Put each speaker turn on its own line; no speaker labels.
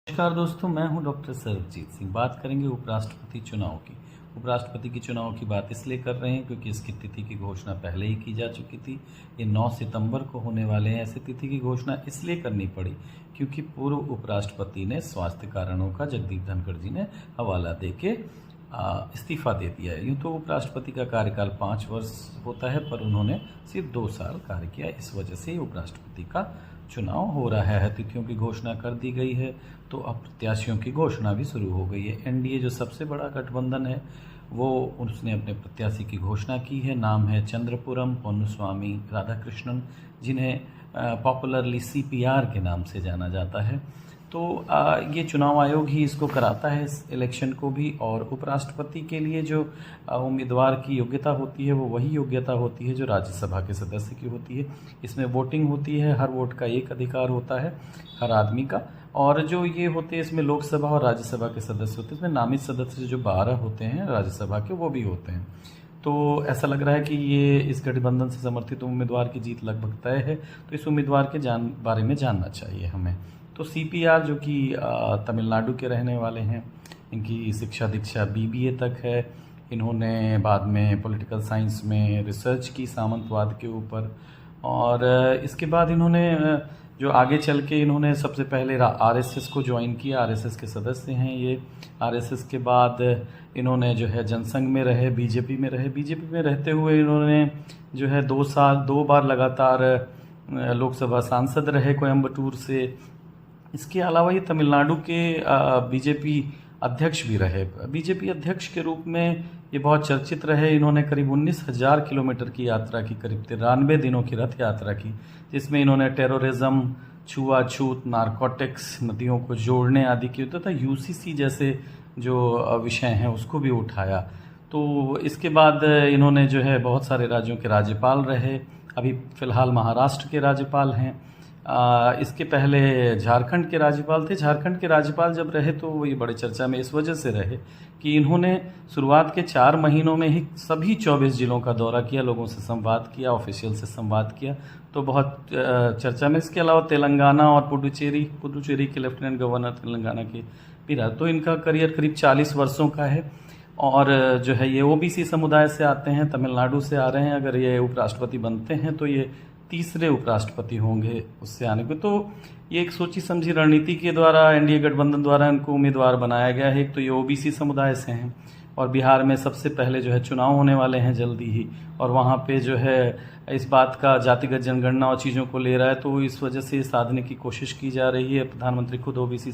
नमस्कार दोस्तों, मैं हूं डॉक्टर सर्वजीत सिंह। बात करेंगे उपराष्ट्रपति चुनाव की। उपराष्ट्रपति की चुनाव की बात इसलिए कर रहे हैं क्योंकि इसकी तिथि की घोषणा पहले ही की जा चुकी थी। ये 9 सितंबर को होने वाले हैं। ऐसे तिथि की घोषणा इसलिए करनी पड़ी क्योंकि पूर्व उपराष्ट्रपति ने स्वास्थ्य कारणों का जगदीप धनखड़ जी ने हवाला देके इस्तीफा दे दिया है। यूँ तो उपराष्ट्रपति का कार्यकाल 5 वर्ष होता है, पर उन्होंने सिर्फ 2 साल कार्य किया। इस वजह से उपराष्ट्रपति का चुनाव हो रहा है। तिथियों की घोषणा कर दी गई है, तो अब प्रत्याशियों की घोषणा भी शुरू हो गई है। एनडीए जो सबसे बड़ा गठबंधन है, वो उसने अपने प्रत्याशी की घोषणा की है। नाम है चंद्रपुरम पोन्नुस्वामी राधाकृष्णन, जिन्हें पॉपुलरली सीपीआर के नाम से जाना जाता है। तो ये चुनाव आयोग ही इसको कराता है, इस इलेक्शन को भी। और उपराष्ट्रपति के लिए जो उम्मीदवार की योग्यता होती है, वो वही योग्यता होती है जो राज्यसभा के सदस्य की होती है। इसमें वोटिंग होती है, हर वोट का एक अधिकार होता है हर आदमी का। और जो ये होते हैं, इसमें लोकसभा और राज्यसभा के सदस्य होते हैं। इसमें नामित सदस्य जो 12 होते हैं राज्यसभा के, वो भी होते हैं। तो ऐसा लग रहा है कि ये इस गठबंधन से समर्थित उम्मीदवार की जीत लगभग तय है। तो इस उम्मीदवार के बारे में जानना चाहिए हमें। तो सीपीआर जो कि तमिलनाडु के रहने वाले हैं, इनकी शिक्षा दीक्षा बीबीए तक है। इन्होंने बाद में पॉलिटिकल साइंस में रिसर्च की सामंतवाद के ऊपर, और इसके बाद इन्होंने जो आगे चल के इन्होंने सबसे पहले आरएसएस को ज्वाइन किया। आरएसएस के सदस्य हैं ये। आरएसएस के बाद इन्होंने जो है जनसंघ में रहे, बीजेपी में रहे। बीजेपी में रहते हुए इन्होंने जो है 2 बार लगातार लोकसभा सांसद रहे कोयम्बटूर से। इसके अलावा ये तमिलनाडु के बीजेपी अध्यक्ष भी रहे। बीजेपी अध्यक्ष के रूप में ये बहुत चर्चित रहे। इन्होंने करीब 19,000 किलोमीटर की यात्रा की, करीब 93 दिनों की रथ यात्रा की, जिसमें इन्होंने टेररिज्म, छुआछूत, नारकोटिक्स, नदियों को जोड़ने आदि की तथा यूसीसी जैसे जो विषय हैं उसको भी उठाया। तो इसके बाद इन्होंने जो है बहुत सारे राज्यों के राज्यपाल रहे। अभी फ़िलहाल महाराष्ट्र के राज्यपाल हैं। इसके पहले झारखंड के राज्यपाल थे। झारखंड के राज्यपाल जब रहे तो ये बड़े चर्चा में इस वजह से रहे कि इन्होंने शुरुआत के 4 महीनों में ही सभी 24 जिलों का दौरा किया, लोगों से संवाद किया, ऑफिशियल से संवाद किया, तो बहुत चर्चा में। इसके अलावा तेलंगाना और पुडुचेरी के लेफ्टिनेंट गवर्नर तेलंगाना के भी रहा। तो इनका करियर करीब 40 वर्षों का है। और जो है ये ओबीसी समुदाय से आते हैं, तमिलनाडु से आ रहे हैं। अगर ये उपराष्ट्रपति बनते हैं तो ये तीसरे उपराष्ट्रपति होंगे उससे आने को। तो ये एक सोची समझी रणनीति के द्वारा एनडीए गठबंधन द्वारा इनको उम्मीदवार बनाया गया है। एक तो ये ओबीसी समुदाय से हैं, और बिहार में सबसे पहले जो है चुनाव होने वाले हैं जल्दी ही, और वहाँ पे जो है इस बात का जातिगत जनगणना और चीज़ों को ले रहा है। तो इस वजह से साधने की कोशिश की जा रही है। प्रधानमंत्री खुद ओबीसी